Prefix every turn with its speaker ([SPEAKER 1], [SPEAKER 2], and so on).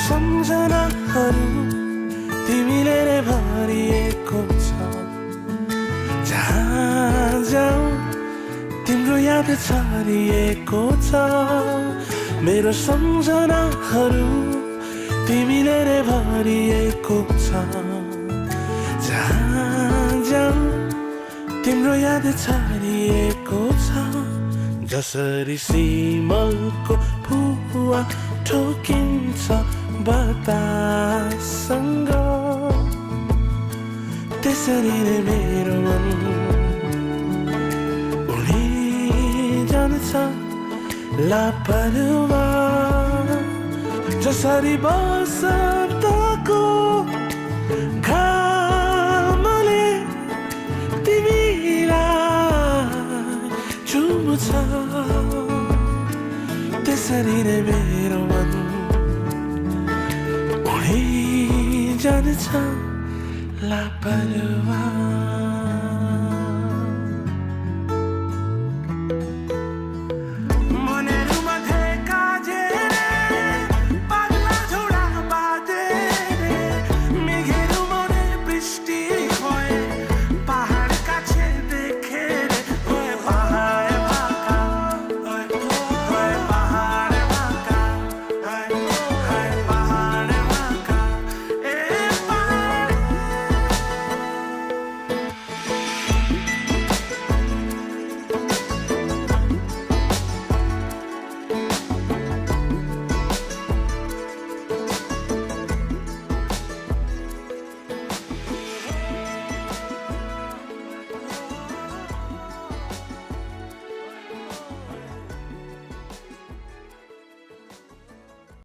[SPEAKER 1] सम्झनाहरू तिमीले नै भरिएको छ। जहाँ जाऊ तिम्रो याद छरिएको छ। मेरो सम्झनाहरू तिमीले नै भरिएको छ। जहाँ जाऊ तिम्रो याद छरिएको छ। जसरी सिमलको फुवा ठोकिन्छ बतासँग, त्यसरी नै मेरो मन उडी जान्छ लापरवा। जसरी बसन्तको घामले तिमीलाई चुम्छ, त्यसरी नै मेरो मन उडी जान्छ लापरवा।